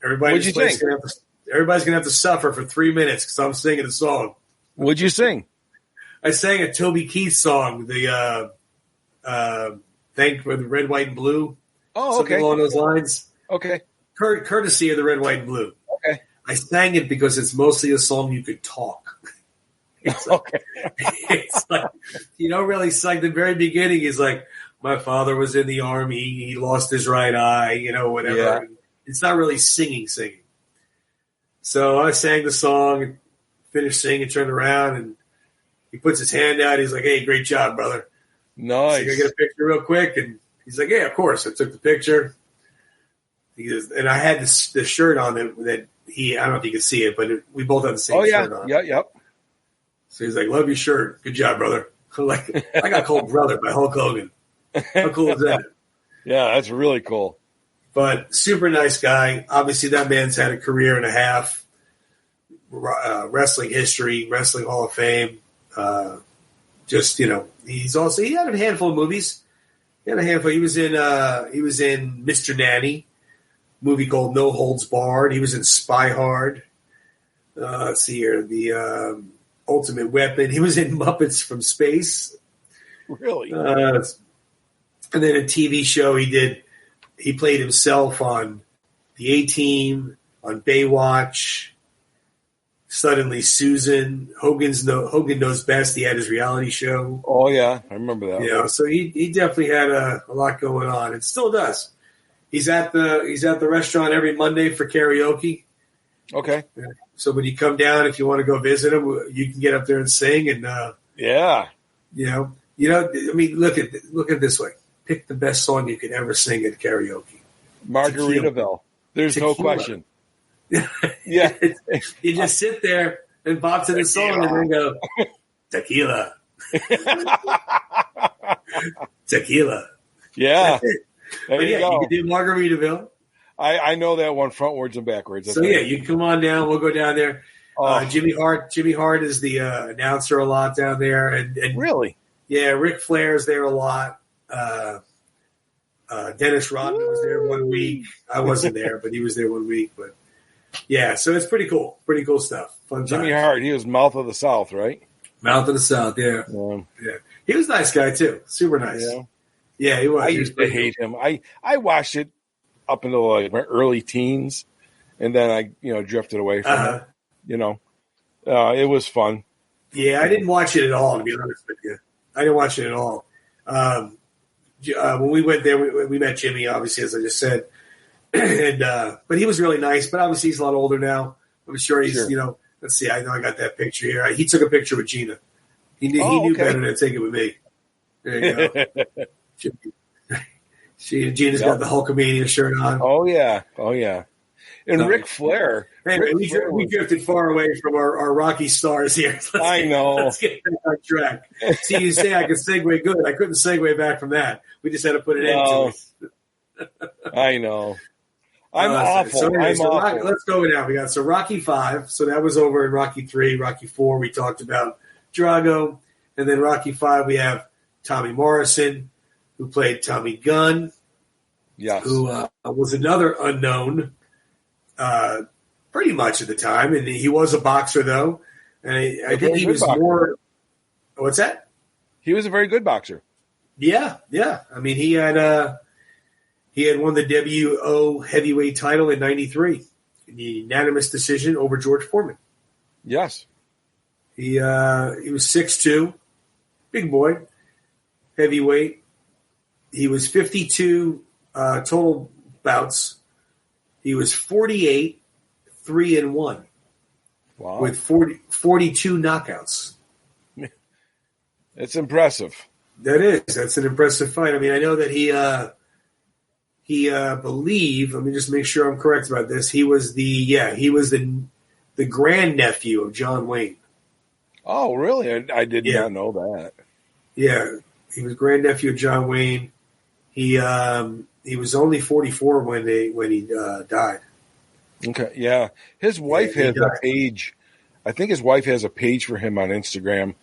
Everybody's going to have to suffer for 3 minutes because I'm singing a song. What'd you sing? I sang a Toby Keith song, the Thank for the Red, White, and Blue. Oh, okay. Something along those lines. Okay. Courtesy of the Red, White, and Blue. Okay. I sang it because it's mostly a song you could talk. It's like, you don't really sing. The very beginning is like, my father was in the army, he lost his right eye, whatever. Yeah. It's not really singing. So I sang the song, finished singing, turned around, and he puts his hand out. He's like, hey, great job, brother. Nice. Can I get a picture real quick? And he's like, yeah, of course. I took the picture. And I had the shirt on that I don't know if you can see it, but we both had the same shirt on. Yeah, yep. So he's like, love your shirt. Good job, brother. Like, I got called brother by Hulk Hogan. How cool is that? Yeah, that's really cool. But super nice guy. Obviously, that man's had a career and a half. Wrestling history, Wrestling Hall of Fame. He had a handful of movies. He was in Mr. Nanny, movie called No Holds Barred. He was in Spy Hard. Let's see here, the Ultimate Weapon. He was in Muppets from Space. Really? And then a TV show he played himself on The A-Team, on Baywatch, Suddenly Susan, Hogan Knows Best. He had his reality show. Oh yeah, I remember that. So he definitely had a lot going on, and still does. He's at the restaurant every Monday for karaoke. Okay. So when you come down, if you want to go visit him, you can get up there and sing. And yeah, I mean, look at it this way: pick the best song you could ever sing at karaoke. Margaritaville. There's Tequila. No question. Yeah, you just sit there and bop to the song and then go tequila, tequila. Yeah, there you go. You can do Margaritaville. I know that one frontwards and backwards. So you come on down. We'll go down there. Jimmy Hart is the announcer a lot down there, and really, yeah, Ric Flair's there a lot. Dennis Rodman was there 1 week. I wasn't there, but he was there 1 week. But yeah, so it's pretty cool. Pretty cool stuff. Fun Jimmy Hart, he was Mouth of the South, right? Mouth of the South, yeah. Yeah. He was a nice guy, too. Super nice. Yeah, he was. I used to hate him. I watched it up until like my early teens, and then I drifted away from it. It was fun. Yeah, I didn't watch it at all, to be honest with you. I didn't watch it at all. When we went there, we met Jimmy, obviously, as I just said. And but he was really nice. But obviously, he's a lot older now. I'm sure he's, let's see. I know I got that picture here. He took a picture with Gina. He knew better than to take it with me. There you go. Gina's got the Hulkamania shirt on. Oh yeah. And Ric Flair. Anyway, we drifted far away from our Rocky stars here. I know. Let's get back on track. See, you say I could segue good. I couldn't segue back from that. We just had to put it into it. I know. I'm awful. I'm awful. Let's go now. We got Rocky 5. So that was over in Rocky 3. Rocky 4, we talked about Drago. And then Rocky 5, we have Tommy Morrison, who played Tommy Gunn. Yes. Who was another unknown pretty much at the time. And he was a boxer, though. And I think he was more – what's that? He was a very good boxer. Yeah. I mean, he had won the WO heavyweight title in '93 in the unanimous decision over George Foreman. Yes. He was 6'2", big boy, heavyweight. He was 52 total bouts. He was 48, 3-1. Wow. With 42 knockouts. It's impressive. That is. That's an impressive fight. I mean, I know that he believe, let me just make sure I'm correct about this. He was the grandnephew of John Wayne. Oh, really? I did not know that. Yeah. He was grandnephew of John Wayne. He was only 44 when he died. Okay. Yeah. His wife has a page. I think his wife has a page for him on Instagram.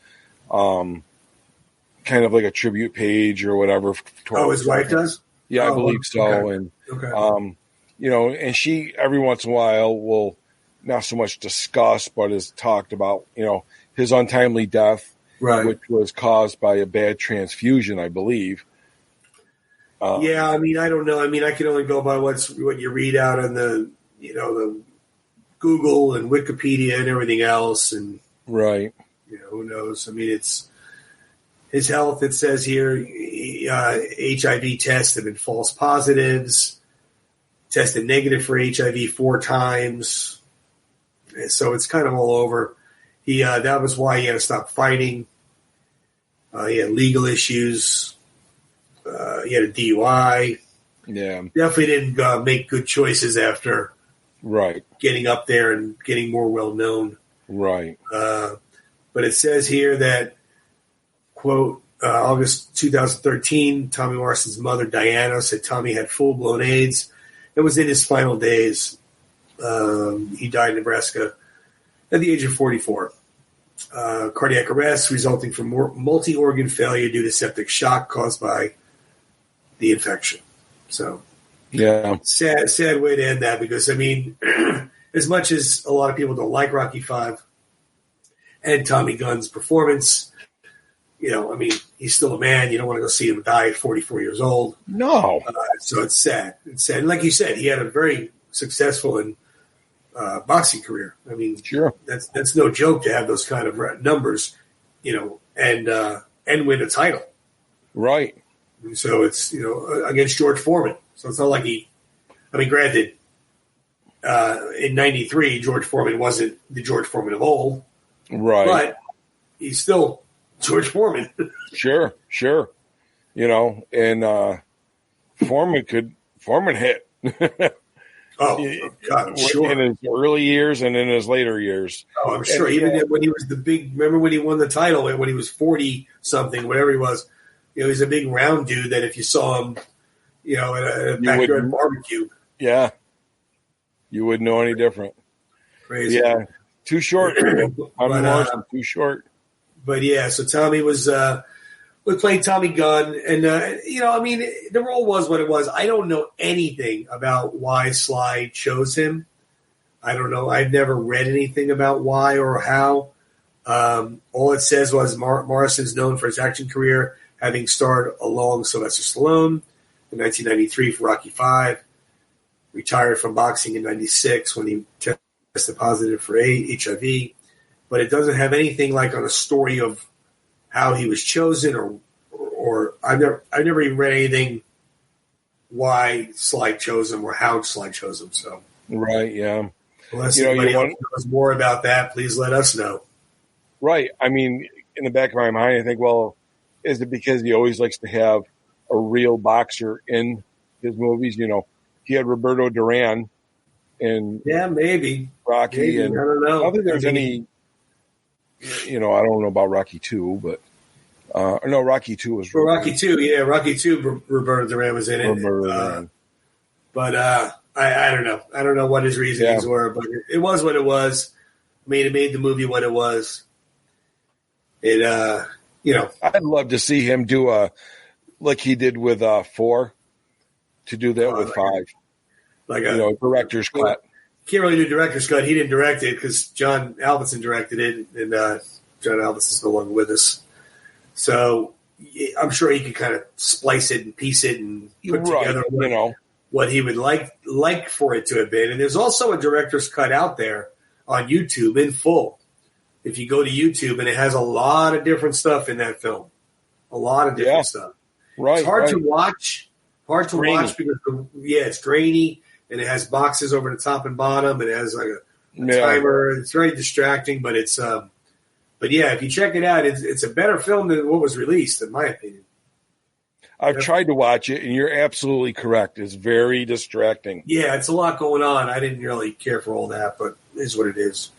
Kind of like a tribute page or whatever. His wife does? Yeah, I believe so. Okay. And, and she every once in a while will not so much discuss, but has talked about, his untimely death, right, which was caused by a bad transfusion, I believe. Yeah, I mean, I don't know. I mean, I can only go by what you read out on the Google and Wikipedia and everything else. And, right. Who knows? I mean, it's his health. It says here, HIV tested and false positives, tested negative for HIV 4 times. So it's kind of all over. That was why he had to stop fighting. He had legal issues. He had a DUI. Yeah. Definitely didn't make good choices after getting up there and getting more well-known. Right. But it says here that, quote, August 2013, Tommy Morrison's mother, Diana, said Tommy had full-blown AIDS It was in his final days. He died in Nebraska at the age of 44. Cardiac arrest resulting from multi-organ failure due to septic shock caused by the infection. So, yeah, sad way to end that, because, I mean, as much as a lot of people don't like Rocky V and Tommy Gunn's performance, you know, I mean, he's still a man. You don't want to go see him die at 44 years old. No. So it's sad. It's sad. And like you said, he had a very successful and boxing career. I mean, sure, that's no joke to have those kind of numbers, you know, and win a title. Right. So it's, you know, against George Foreman. So it's not like granted, in 93, George Foreman wasn't the George Foreman of old. Right. But he's still George Foreman. Sure. You know, and Foreman hit. Oh, God, I'm sure. In his early years and in his later years. Oh, I'm sure. Even when he was remember when he won the title, when he was 40-something, whatever he was, you know, he's a big round dude that if you saw him, you know, at a backyard barbecue. Yeah. You wouldn't know any different. Crazy. Yeah. Too short. Too short. But yeah, so Tommy was playing Tommy Gunn, and you know, I mean, the role was what it was. I don't know anything about why Sly chose him. I don't know. I've never read anything about why or how. All it says was Morrison's known for his action career, having starred along Sylvester Stallone in 1993 for Rocky V, retired from boxing in 96 when he tested positive for HIV. But it doesn't have anything like on a story of how he was chosen, or I've never even read anything why Sly chose him or how Sly chose him. So right, yeah. Unless anybody else knows more about that, please let us know. Right. I mean, in the back of my mind, I think, well, is it because he always likes to have a real boxer in his movies? You know, he had Roberto Duran in maybe Rocky, maybe, and I don't know. I don't think there's any. You know, I don't know about Rocky 2, but no, Rocky 2 was Rocky 2. Yeah, Rocky 2. Roberto Duran was in it. But I don't know. I don't know what his reasonings were, but it was what it was. I mean, it made the movie what it was. It, you know, I'd love to see him do like he did with 4, to do that with 5, like director's cut. Can't really do director's cut. He didn't direct it because John Alvinson directed it, and John Alvinson's no longer with us. So I'm sure he could kind of splice it and piece it and put together what he would like for it to have been. And there's also a director's cut out there on YouTube in full. If you go to YouTube, and it has a lot of different stuff in that film, a lot of different stuff. Right, it's hard to watch. Hard to watch because it's grainy. And it has boxes over the top and bottom, and it has like a timer. It's very distracting, but it's but yeah, if you check it out, it's a better film than what was released, in my opinion. I've tried to watch it, and you're absolutely correct. It's very distracting. Yeah, it's a lot going on. I didn't really care for all that, but it is what it is.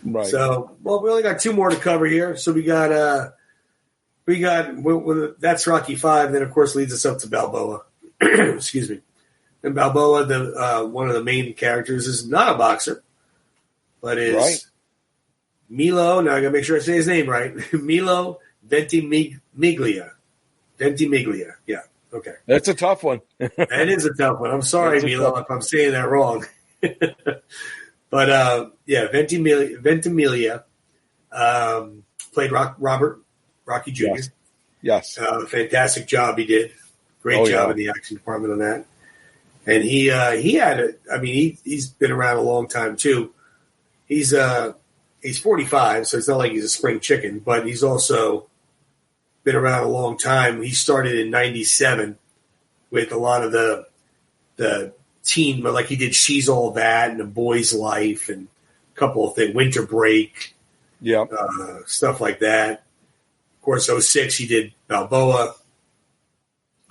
Right. So, well, we only got 2 more to cover here. So we got that's Rocky V. Then of course leads us up to Balboa. Excuse me. And Balboa, one of the main characters, is not a boxer, but is Milo. Now I gotta make sure I say his name right. Milo Ventimiglia. Ventimiglia. Yeah. Okay. That's a tough one. That is a tough one. I'm sorry, Milo, if I'm saying that wrong. But Ventimiglia played Rocky Jr. Yes. Fantastic job he did. Great job in the action department on that. And he had he's been around a long time too. He's 45, so it's not like he's a spring chicken, but he's also been around a long time. He started in 97 with a lot of the teen, like he did She's All That and A Boy's Life and a couple of things, Winter Break, stuff like that. Of course, 06 he did Balboa.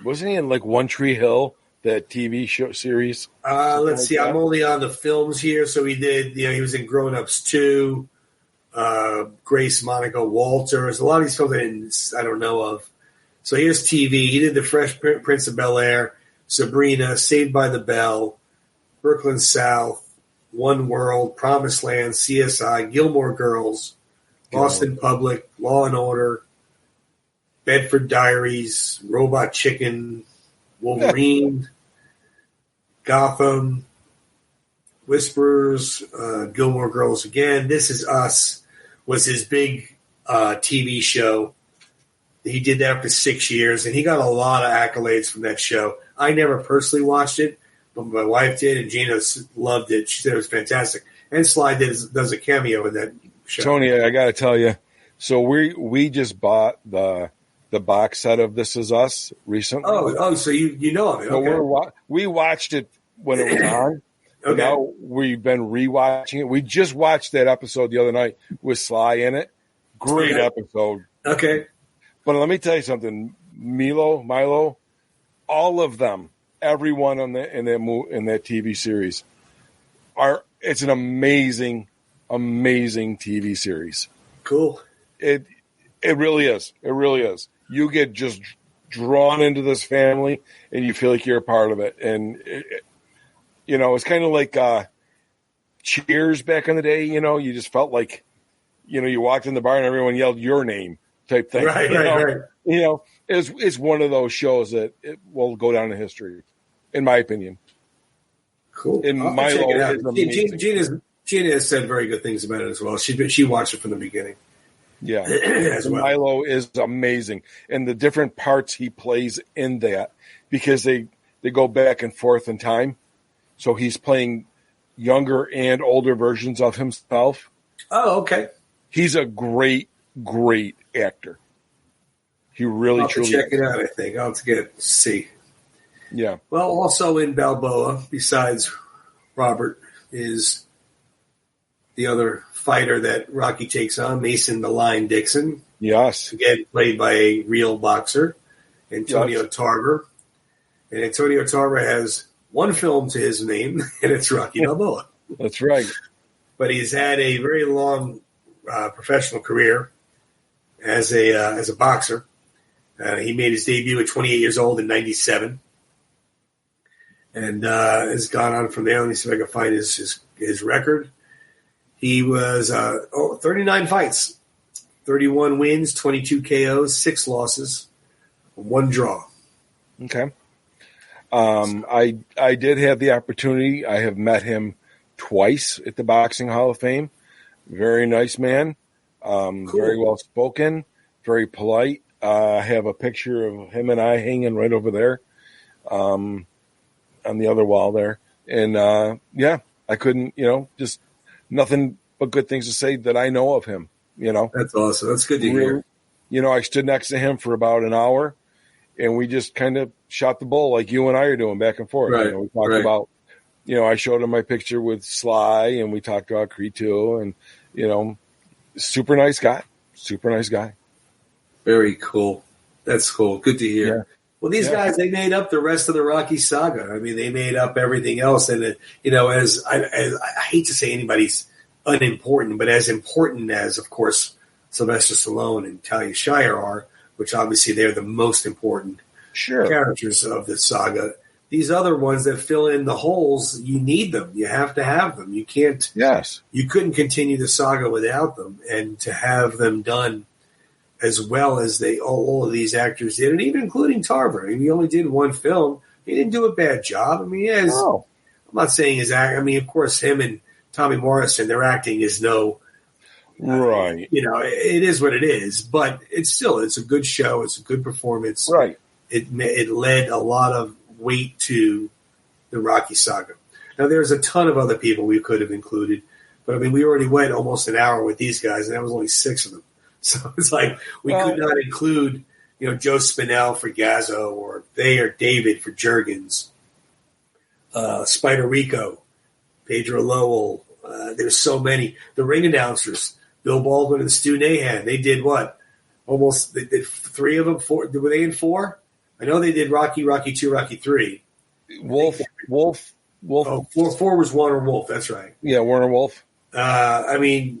Wasn't he in like One Tree Hill? That TV show series? Let's see. I'm only on the films here. So he did, he was in Grown Ups 2, Grace, Monica, Walter. There's a lot of these films I don't know of. So here's TV. He did The Fresh Prince of Bel-Air, Sabrina, Saved by the Bell, Brooklyn South, One World, Promised Land, CSI, Gilmore Girls, Boston Public, Law and Order, Bedford Diaries, Robot Chicken, Wolverine, Gotham, Whisperers, Gilmore Girls again. This Is Us was his big TV show. He did that for 6 years, and he got a lot of accolades from that show. I never personally watched it, but my wife did, and Gina loved it. She said it was fantastic. And Sly does a cameo in that show. Tony, I got to tell you, so we just bought the box set of This Is Us recently. Oh, so you know of it. Okay. So we watched it when it was on. Okay. Now we've been rewatching it. We just watched that episode the other night with Sly in it. Great episode. Okay. But let me tell you something. Milo, all of them, everyone in that TV series it's an amazing TV series. Cool. It really is. It really is. You get just drawn into this family, and you feel like you're a part of it. And it's kind of like Cheers back in the day. You just felt like, you walked in the bar and everyone yelled your name type thing. Right. It's one of those shows that it will go down in history, in my opinion. Cool. And Milo is amazing. Gina has said very good things about it as well. She watched it from the beginning. Yeah. As well. Milo is amazing. And the different parts he plays in that, because they go back and forth in time. So he's playing younger and older versions of himself. Oh, okay. He's a great, great actor. He really, truly check it out, I think. I'll have to see. Yeah. Well, also in Balboa, besides Robert, is the other fighter that Rocky takes on, Mason the Lion Dixon. Yes. Again, played by a real boxer, Antonio Tarver. And Antonio Tarver has one film to his name, and it's Rocky Balboa. That's right. But he's had a very long professional career as a boxer. He made his debut at 28 years old in 97. And has gone on from there. Let me see if I can find his record. He was 39 fights, 31 wins, 22 KOs, 6 losses, 1 draw. Okay. I did have the opportunity. I have met him twice at the Boxing Hall of Fame. Very nice man. Cool. Very well spoken, very polite. I have a picture of him and I hanging right over there on the other wall there. And, I couldn't, just nothing but good things to say that I know of him, That's awesome. That's good to hear. I stood next to him for about an hour, and we just kind of shot the bull like you and I are doing back and forth. Right. We talked about, I showed him my picture with Sly, and we talked about Creed 2, and, super nice guy. Super nice guy. Very cool. That's cool. Good to hear. Yeah. Well, these guys, they made up the rest of the Rocky saga. I mean, they made up everything else. And, as I hate to say anybody's unimportant, but as important as, of course, Sylvester Stallone and Talia Shire are, which obviously they're the most important characters of the saga. These other ones that fill in the holes, you need them. You have to have them. You can't. Yes. You couldn't continue the saga without them. And to have them done as well as all of these actors did, and even including Tarver. I mean, he only did one film. He didn't do a bad job. I mean, I'm not saying his act. I mean, of course, him and Tommy Morrison, their acting is no. Right. It is what it is, but it's a good show. It's a good performance. Right. It led a lot of weight to the Rocky saga. Now, there's a ton of other people we could have included, but I mean, we already went almost an hour with these guys, and that was only 6 of them. So it's like we could not include, Joe Spinell for Gazzo, or David for Juergens, Spider Rico, Pedro Lowell. There's so many. The ring announcers, Bill Baldwin and Stu Nahan, they did what? Almost they did 3 of them. 4? Were they in 4? I know they did Rocky, Rocky 2, Rocky 3. Wolf. Oh, 4 was Warner Wolf. That's right. Yeah, Warner Wolf. I mean,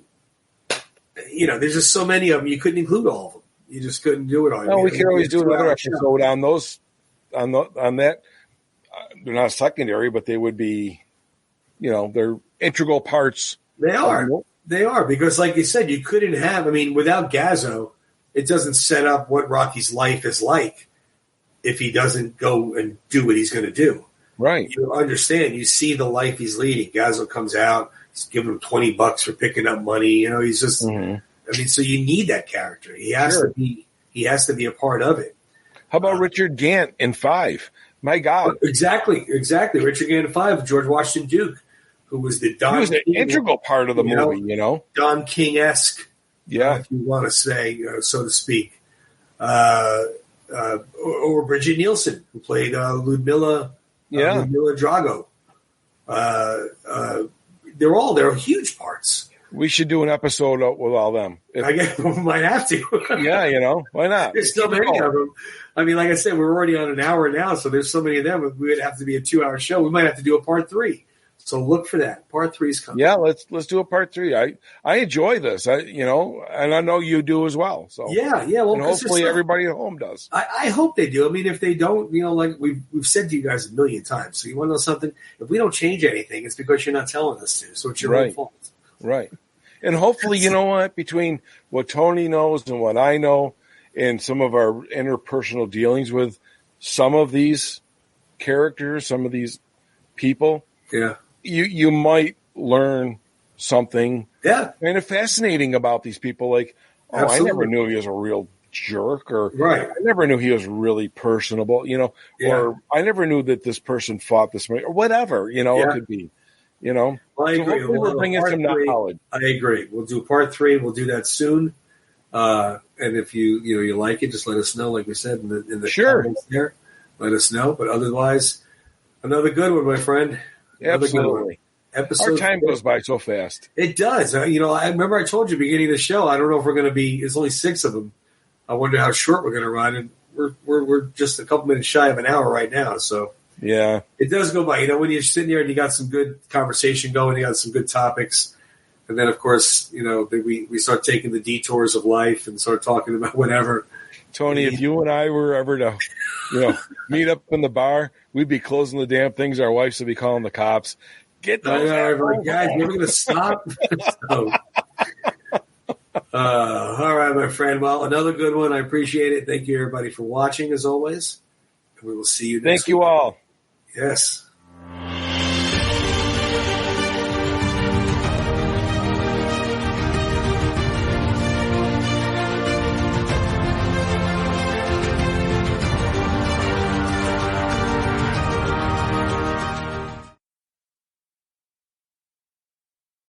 there's just so many of them. You couldn't include all of them. You just couldn't do it all. No, we can always do another episode on those. On that, they're not secondary, but they would be they're integral parts. They are because, like you said, you couldn't have. I mean, without Gazzo, it doesn't set up what Rocky's life is like if he doesn't go and do what he's going to do. Right. You understand. You see the life he's leading. Gazzo comes out. He's giving him $20 for picking up money. He's just. Mm-hmm. I mean, so you need that character. He has to be. He has to be a part of it. How about Richard Gant in 5? My God. Exactly. Richard Gant in 5, George Washington Duke, who was the Don. He was an integral part of the movie, Don King-esque, if you want to say, so to speak. Or Bridget Nielsen, who played Ludmilla Drago. They're huge parts. We should do an episode with all them. I guess we might have to. Yeah, why not? There's so many of them. I mean, like I said, we're already on an hour now, so there's so many of them. We would have to be a 2-hour show. We might have to do a part 3. So look for that. Part 3 is coming. Yeah, let's do a part 3. I enjoy this. And I know you do as well. So yeah. Well, and hopefully everybody at home does. I hope they do. I mean, if they don't, like we've said to you guys a million times. So you want to know something? If we don't change anything, it's because you're not telling us to. So it's your own fault. Right. And hopefully, you know what? Between what Tony knows and what I know, and some of our interpersonal dealings with some of these characters, some of these people, you might learn something kind of fascinating about these people. Like, I never knew he was a real jerk, or I never knew he was really personable, or I never knew that this person fought this way, or whatever, it could be. Well, I agree. We'll bring in some knowledge. I agree. We'll do part 3. We'll do that soon. And if you like it, just let us know. Like we said in the comments there, let us know. But otherwise, another good one, my friend. Absolutely. Our time goes by so fast. It does. I remember I told you at the beginning of the show. I don't know if we're going to be. It's only 6 of them. I wonder how short we're going to run, and we're just a couple minutes shy of an hour right now. So. Yeah. It does go by. When you're sitting there and you got some good conversation going, you got some good topics. And then, of course, we start taking the detours of life and start talking about whatever. Tony, if you and I were ever to, meet up in the bar, we'd be closing the damn things. Our wives would be calling the cops. Get those guys, we're going to stop. So, all right, my friend. Well, another good one. I appreciate it. Thank you, everybody, for watching, as always. And we will see you next week. Thank you all. Yes.